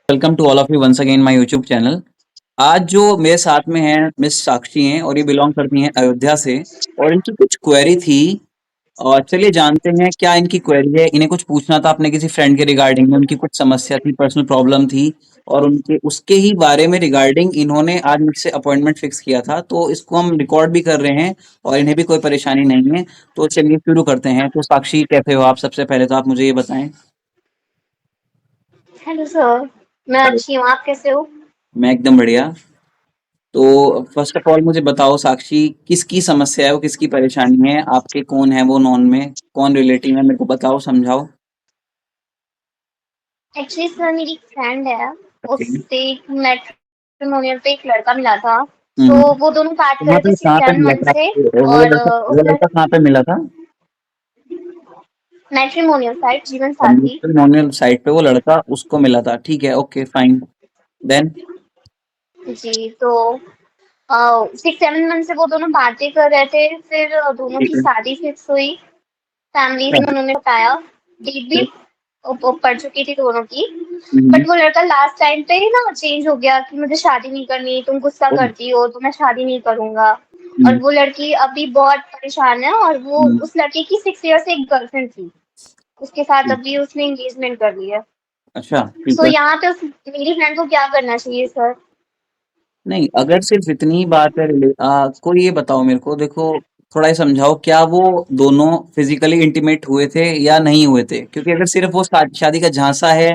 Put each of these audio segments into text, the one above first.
Welcome to all of you once again my YouTube channel. आज जो मेरे साथ में है मिस साक्षी हैं और ये बिलोंग करती हैं अयोध्या से। और इनकी कुछ क्वेरी थी। और चलिए जानते हैं क्या इनकी क्वेरी है। इन्हें कुछ पूछना था अपने किसी फ्रेंड के रिगार्डिंग में, उनकी कुछ समस्या थी, पर्सनल प्रॉब्लम थी। और उनके उसके ही बारे में रिगार्डिंग इन्होंने आज मुझसे अपॉइंटमेंट फिक्स किया था, तो इसको हम रिकॉर्ड भी कर रहे हैं और इन्हें भी कोई परेशानी नहीं है। तो चलिए शुरू करते हैं। तो साक्षी कैसे हो आप? सबसे पहले तो आप मुझे ये बताएं। Hello sir. मैं अच्छी हूँ, आप कैसे हो? मैं एकदम बढ़िया। तो फर्स्ट ऑफ ऑल मुझे बताओ साक्षी, किसकी समस्या है, वो किसकी परेशानी है, आपके कौन है वो नॉन में, कौन रिलेटिव है, मेरे को बताओ, समझाओ। एक्चुअली सर मेरी फ्रेंड है। ओके। उससे मैट्रिमोनियल पे एक लड़का मिला था। तो हम्म। वो दोनों बात कर रहे थे सिक्स कहाँ पे सेवन मिला मंथ था से। वो और लड़का? उस वो लड़का कहाँ पे मिला था? मैट्रिमोनियल साइट जीवन साथी। मैट्रिमोनियल साइट पे वो लड़का उसको मिला था, ठीक है, ओके फाइन। देन? जी तो 6-7 मंथ से वो दोनों बातें कर रहे थे। फिर दोनों ठीक की है। शादी फिक्स हुई। फैमिलीज हाँ, में उन्होंने बताया। डेट भी फिर? पड़ चुकी थी दोनों की। हम्म, बट वो लड़का लास्ट टाइम पे ही ना चेंज हो गया कि मुझे शादी नहीं करनी, तुम गुस्सा ओ, करती हो तो मैं शादी नहीं करूंगा। और हम्म, वो लड़की अभी बहुत परेशान है। और वो हम्म, उस लड़के की 6 ईयर से एक गर्लफ्रेंड थी। उसके साथ हम्म। अभी उसने एंगेजमेंट कर ली है। अच्छा, ठीक सो है। यहाँ पे मेरी फ्रेंड को क्या करना चाहिए सर? नहीं, अगर सिर्फ इतनी ही बात है कोई ये बताओ मेरे को, देखो, थोड़ा ये समझाओ, क्या वो दोनों फिजिकली इंटीमेट हुए थे या नहीं हुए थे? क्योंकि अगर सिर्फ वो शादी का झांसा है,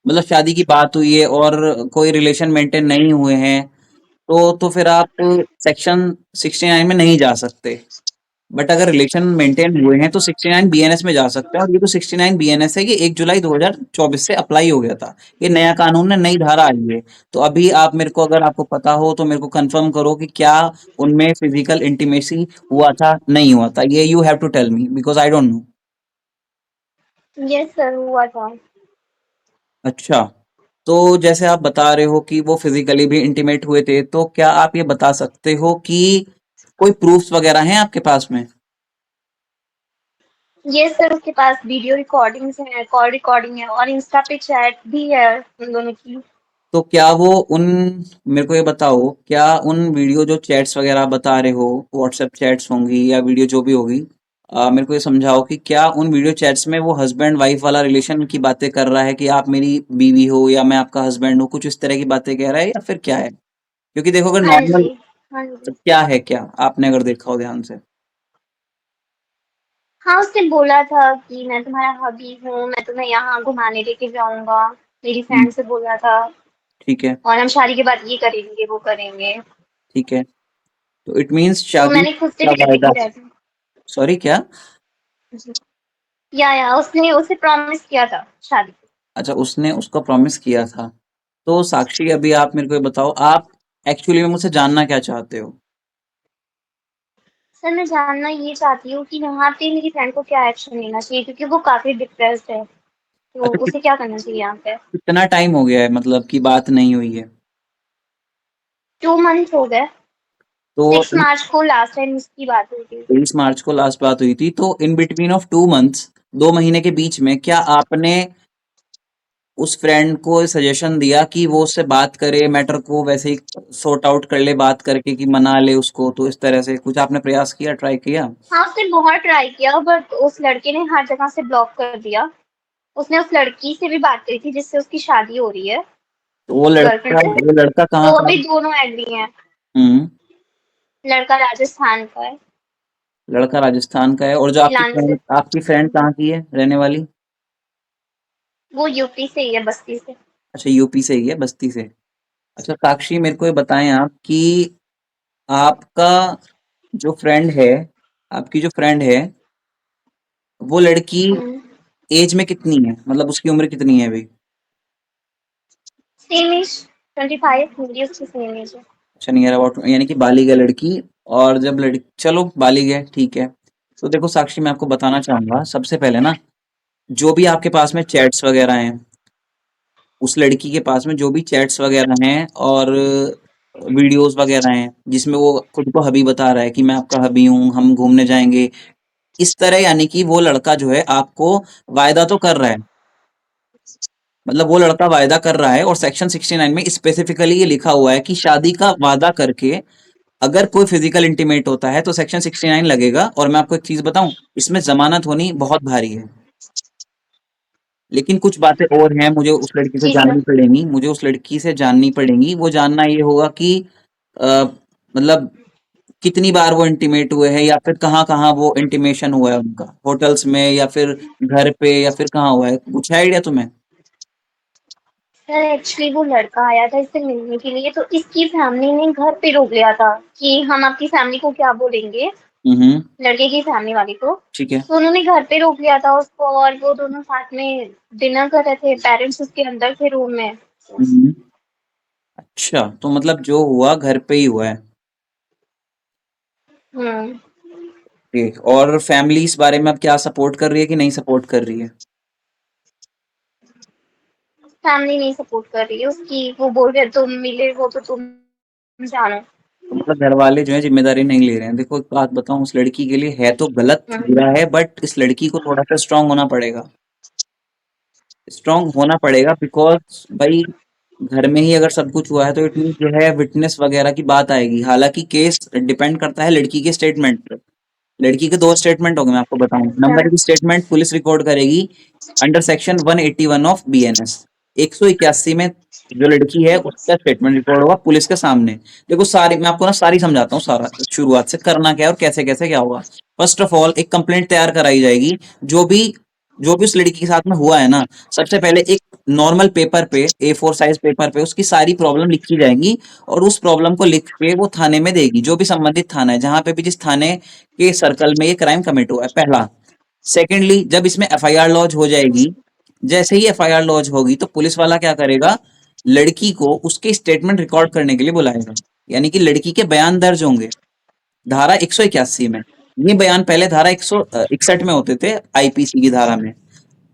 मतलब शादी की बात हुई है और कोई रिलेशन मेंटेन नहीं हुए हैं, तो फिर आप सेक्शन 69 में नहीं जा सकते। बट अगर रिलेशन मेंटेन हुए हैं तो 69 बीएनएस में जा सकते हैं। और ये तो 69 बीएनएस है, ये 1 जुलाई 2024 से अप्लाई हो गया था। ये नया कानून है, नई धारा आई है। तो अभी आप मेरे को, अगर आपको पता हो तो मेरे को कंफर्म करो कि क्या उनमें फिजिकल इंटीमेसी हुआ था, नहीं हुआ था। ये you have to tell me because I don't know. Yes sir, हुआ था। अच्छा। तो जैसे आप बता रहे हो कि वो फिजिकली भी इंटीमेट हुए थे, तो क्या आप ये बता सकते हो कि कोई प्रूफ्स वगैरह हैं आपके पास में? यस सर, उसके पास वीडियो रिकॉर्डिंग्स हैं, कॉल रिकॉर्डिंग है और इंस्टा पे चैट भी है उन दोनों की। तो क्या वो उन मेरे को ये बताओ, क्या उन वीडियो जो चैट्स वगैरह आप बता रहे हो, व्हाट्सएप चैट्स होंगी या वीडियो जो भी होगी, मेरे को ये समझाओ कि क्या उन वीडियो चैट्स में वो हस्बैंड वाइफ वाला रिलेशन की बातें कर रहा है कि आप मेरी बीवी हो या मैं आपका हस्बैंड हूँ, कुछ इस तरह की बातें कह रहा है या फिर क्या है? क्योंकि देखो, अगर हाँ नॉर्मल, जी। हाँ तो जी। क्या है, क्या आपने अगर देखा हो ध्यान से? हाँ, उसने बोला था कि मैं तुम्हारा हबी हूँ, मैं तुम्हें यहाँ घुमाने लेके जाऊंगा। मेरी हम्म, फ्रेंड से बोला था। ठीक है। और हम शादी के बाद ये करेंगे वो करेंगे। ठीक है। तो इट मीन्स तो शादी मैंने खुद से का भी वायदा। देखी रहती। सॉरी, क्या? जी। या उसने उसे प्रॉमिस किया था शादी। अच्छा, उसने उसको प्रॉमिस किया था। तो साक्षी, अभी आप मेरे को ये बताओ, आप एक्चुअली में मुझसे जानना क्या चाहते हो? सर मैं जानना ये चाहती हूँ कि यहाँ पे मेरी फ्रेंड को क्या एक्शन लेना चाहिए, क्योंकि वो काफी डिप्रेस्ड है। तो अच्छा, उसे क्या करना चाहिए यहाँ पे? कितना टाइम हो गया है मतलब कि बात नहीं हुई है? 2 मंथ हो गए। तो 6 मार्च को लास्ट टाइम उसकी बात हुई थी। 23 मार्च को लास्ट बात हुई थी, तो इन बिटवीन ऑफ 2 मंथ्स, 2 महीने के बीच में, क्या आपने उस फ्रेंड को सजेशन दिया कि वो उससे बात करे, मैटर को वैसे ही सॉर्ट आउट कर ले, बात करके कि मना ले उसको? तो इस तरह से कुछ आपने प्रयास किया, ट्राई किया? हाँ, उसने बहुत ट्राई किया बट उस लड़के ने हर जगह से ब्लॉक कर दिया। उसने उस लड़की से भी बात करी थी जिससे उसकी शादी हो रही है, तो वो गर्लफ्रेंड लड़का से। वो लड़का कहाँ तो का अभी है? दोनों एग्री हैं। हम्म। लड़का राजस्थान का है। लड़का राजस्थान का है, और जो मिलान से। आपकी फ्रेंड कहाँ की है रहने वाली? वो यूपी से ही है, बस्ती से। अच्छा, यूपी से ही है, बस्ती से। अच्छा साक्षी, मेरे को ये बताएं आप कि आपका जो फ्रेंड है, आपकी जो फ्रेंड है, वो लड़की एज में कितनी है, मतलब उसकी उम्र कितनी है अभी? Same as. 25, मेरी उसकी सेम एज है। अच्छा, नियर अबाउट, यानी कि बालिग है लड़की। और जब लड़की, चलो बालिग है, ठीक है। तो देखो साक्षी, मैं आपको बताना चाहूंगा सबसे पहले ना, जो भी आपके पास में चैट्स वगैरह हैं, उस लड़की के पास में जो भी चैट्स वगैरह हैं और वीडियोस वगैरह हैं जिसमें वो खुद को हबी बता रहा है कि मैं आपका हबी हूँ, हम घूमने जाएंगे, इस तरह, यानी कि वो लड़का जो है आपको वायदा तो कर रहा है, मतलब वो लड़का वायदा कर रहा है और सेक्शन 69 में स्पेसिफिकली ये लिखा हुआ है कि शादी का वादा करके अगर कोई फिजिकल इंटीमेट होता है तो सेक्शन 69 लगेगा। और मैं आपको एक चीज बताऊं, इसमें जमानत होनी बहुत भारी है। लेकिन कुछ बातें और हैं, मुझे उस लड़की से जी सर। जाननी पड़ेंगी, मुझे उस लड़की से जाननी पड़ेंगी। वो जानना ये होगा कि मतलब कितनी बार वो इंटीमेट हुए हैं, या फिर कहाँ कहाँ वो इंटीमेशन हुआ है उनका, होटल्स में या फिर घर पे या फिर कहाँ हुआ है, कुछ है आइडिया तुम्हें? सर एक्चुअली वो लड़का आया था इससे मिलने के लिए, तो इसकी फैमिली ने घर पे रोक लिया था कि हम आपकी फैमिली को क्या बोलेंगे, हम्म। लड़के की फैमिली वाले को। ठीक है। तो उन्होंने घर पे रोक लिया था उसको, और वो दोनों साथ में डिनर कर रहे थे, पेरेंट्स उसके अंदर थे रूम में। हम्म। अच्छा, तो मतलब जो हुआ घर पे ही हुआ है। हम्म। ठीक। और फैमिली इस बारे में अब क्या सपोर्ट कर रही है कि नहीं सपोर्ट कर रही है? फैमिली नहीं सपोर्ट कर रही है उसकी, वो बोल रहे तुम मिले हो तो तुम जानो। तो मतलब घर वाले जो है जिम्मेदारी नहीं ले रहे हैं। देखो एक बात बताऊं, उस लड़की के लिए है तो गलत हम्म। बुरा है, बट इस लड़की को थोड़ा सा स्ट्रांग होना पड़ेगा। स्ट्रांग होना पड़ेगा बिकॉज भाई घर में ही अगर सब कुछ हुआ है तो इट मीन जो है विटनेस वगैरह की बात आएगी। हालांकि केस डिपेंड करता है लड़की के स्टेटमेंट पे। लड़की के दो स्टेटमेंट होंगे, मैं आपको बताऊं। नंबर अच्छा। एक स्टेटमेंट पुलिस रिकॉर्ड करेगी अंडर सेक्शन 181 ऑफ बीएनएस। 181 में जो लड़की है उसका स्टेटमेंट रिकॉर्ड होगा पुलिस के सामने। देखो सारी, मैं आपको ना सारी समझाता हूँ, सारा शुरुआत से करना क्या है और कैसे कैसे क्या होगा। फर्स्ट ऑफ ऑल एक कंप्लेंट तैयार कराई जाएगी। जो भी जो भी उस लड़की के साथ में हुआ है ना, सबसे पहले एक नॉर्मल पेपर पे, A4 साइज पेपर पे उसकी सारी प्रॉब्लम लिखी जाएंगी। और उस प्रॉब्लम को लिख के वो थाने में देगी, जो भी संबंधित थाना है, जहां पे भी जिस थाने के सर्कल में ये क्राइम कमिट हुआ है, पहला। सेकेंडली, जब इसमें एफआईआर लॉन्च हो जाएगी, जैसे ही एफआईआर लॉन्च होगी तो पुलिस वाला क्या करेगा, लड़की को उसके स्टेटमेंट रिकॉर्ड करने के लिए बुलाएगा। यानी कि लड़की के बयान दर्ज होंगे धारा 181 में। ये बयान पहले धारा 161 में होते थे, आईपीसी की धारा में,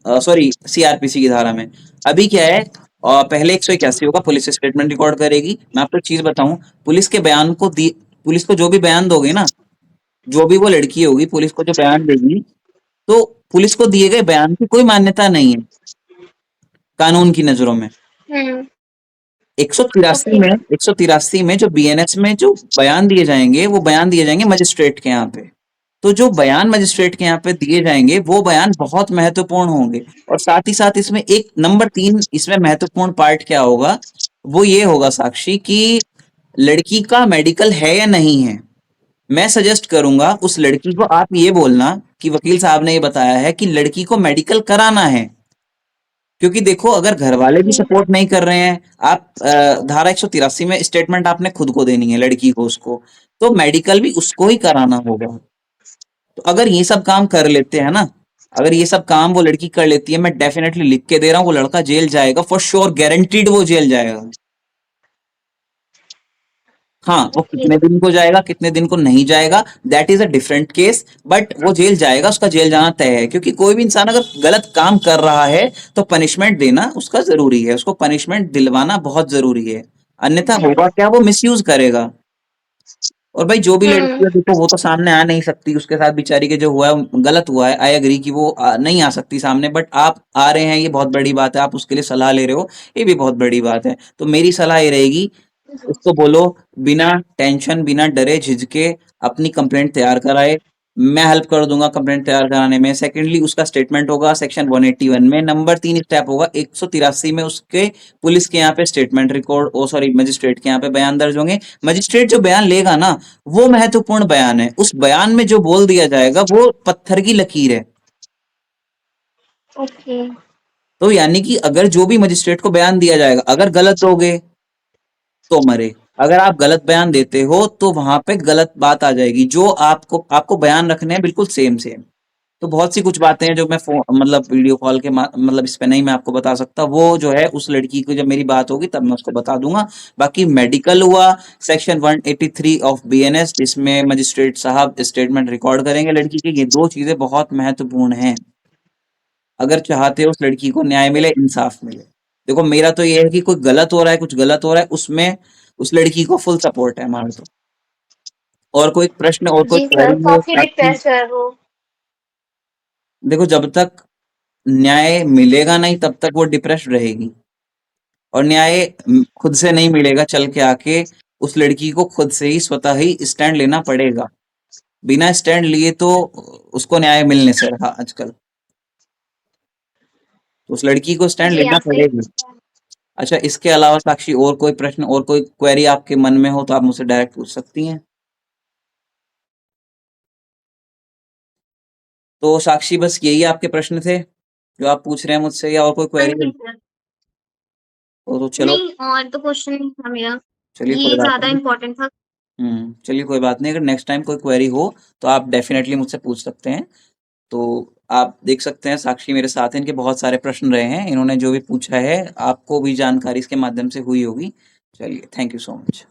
सॉरी सीआरपीसी की धारा में। अभी क्या है, पहले 181 होगा, पुलिस स्टेटमेंट रिकॉर्ड करेगी। मैं आपको एक चीज बताऊं, पुलिस के बयान को दी पुलिस को जो भी बयान दोगे ना, जो भी वो लड़की होगी पुलिस को जो बयान देगी, तो पुलिस को दिए गए बयान की कोई मान्यता नहीं है कानून की नजरों में। हम्म। 183 ओके। में 183 में जो बीएनएस में जो बयान दिए जाएंगे, वो बयान दिए जाएंगे मजिस्ट्रेट के यहाँ पे। तो जो बयान मजिस्ट्रेट के यहाँ पे दिए जाएंगे वो बयान बहुत महत्वपूर्ण होंगे। और साथ ही साथ इसमें एक नंबर 3 इसमें महत्वपूर्ण पार्ट क्या होगा, वो ये होगा साक्षी कि लड़की का मेडिकल है या नहीं है। मैं सजेस्ट करूंगा उस लड़की को आप ये बोलना कि वकील साहब ने ये बताया है कि लड़की को मेडिकल कराना है। क्योंकि देखो अगर घर वाले भी ओके। सपोर्ट नहीं कर रहे हैं, आप धारा 183 में स्टेटमेंट आपने खुद को देनी है लड़की को, उसको तो मेडिकल भी उसको ही कराना होगा। तो अगर ये सब काम कर लेते हैं ना, अगर ये सब काम वो लड़की कर लेती है, मैं डेफिनेटली लिख के दे रहा हूँ, वो लड़का जेल जाएगा फॉर श्योर, गारंटीड वो जेल जाएगा। हाँ, वो ओके। कितने दिन को जाएगा कितने दिन को नहीं जाएगा, that is a different case, but वो जेल जाएगा, उसका जेल जाना तय है। क्योंकि कोई भी इंसान अगर गलत काम कर रहा है तो पनिशमेंट देना उसका जरूरी है, उसको पनिशमेंट दिलवाना बहुत जरूरी है। अन्यथा होगा क्या, वो मिसयूज करेगा। और भाई जो भी लड़की हम्म। है देखो, वो तो सामने आ नहीं सकती, उसके साथ बेचारी के जो हुआ है गलत हुआ है, आई एग्री कि वो नहीं आ सकती सामने, बट आप आ रहे हैं ये बहुत बड़ी बात है, आप उसके लिए सलाह ले रहे हो ये भी बहुत बड़ी बात है। तो मेरी सलाह ये रहेगी, उसको बोलो बिना टेंशन बिना डरे झिझके अपनी कंप्लेंट तैयार कराए। मैं हेल्प कर दूंगा कंप्लेंट तैयार कराने में। सेकेंडली उसका स्टेटमेंट होगा सेक्शन 181 में। नंबर 3 स्टेप होगा 183 में, उसके पुलिस के यहाँ पे स्टेटमेंट रिकॉर्ड, ओ सॉरी मजिस्ट्रेट के यहाँ पे बयान दर्ज होंगे। मजिस्ट्रेट जो बयान लेगा ना, वो महत्वपूर्ण बयान है। उस बयान में जो बोल दिया जाएगा वो पत्थर की लकीर है। ओके। तो यानी कि अगर जो भी मजिस्ट्रेट को बयान दिया जाएगा, अगर गलत दोगे तो मरे, अगर आप गलत बयान देते हो तो वहां पे गलत बात आ जाएगी। जो आपको आपको बयान रखने हैं बिल्कुल सेम सेम। तो बहुत सी कुछ बातें हैं जो मैं मतलब वीडियो कॉल के मतलब इस पे नहीं मैं आपको बता सकता। वो जो है उस लड़की को जब मेरी बात होगी तब मैं उसको बता दूंगा। बाकी मेडिकल हुआ सेक्शन 183 ऑफ बीएनएस, जिसमें मजिस्ट्रेट साहब स्टेटमेंट रिकॉर्ड करेंगे लड़की के। ये दो चीजें बहुत महत्वपूर्ण हैं अगर चाहते हो उस लड़की को न्याय मिले, इंसाफ मिले। देखो मेरा तो ये है कि कोई गलत हो रहा है, कुछ गलत हो रहा है, उसमें उस लड़की को फुल सपोर्ट है हमारा। तो और कोई प्रश्न और कोई जी सर, क्वेरी हो काफी ताकि, डिप्रेस्ड है वो। देखो जब तक न्याय मिलेगा नहीं तब तक वो डिप्रेस्ड रहेगी। और न्याय खुद से नहीं मिलेगा, चल के आके उस लड़की को खुद से ही स्वतः ही स्टैंड लेना पड़ेगा। बिना स्टैंड लिए तो उसको न्याय मिल नहीं सकता आजकल। तो उस लड़की को स्टैंड जी लेना आप सही। पड़ेगा। अच्छा, इसके अलावा साक्षी और कोई प्रश्न और कोई क्वेरी आपके मन में हो तो आप मुझसे डायरेक्ट पूछ सकती हैं। तो साक्षी बस यही आपके प्रश्न थे जो आप पूछ रहे हैं मुझसे, या और कोई हाँ क्वेरी है? जी सर। तो चलो। नहीं और तो क्वेश्चन नहीं था मेरा, चलिए कोई ये बात ज़्यादा नहीं। इम्पोर्टेंट था। चलिए कोई बात नहीं, अगर नेक्स्ट टाइम कोई क्वेरी हो तो आप डेफिनेटली मुझसे पूछ सकते हैं। तो आप देख सकते हैं साक्षी मेरे साथ हैं, इनके बहुत सारे प्रश्न रहे हैं, इन्होंने जो भी पूछा है आपको भी जानकारी इसके माध्यम से हुई होगी। चलिए, थैंक यू सो मच।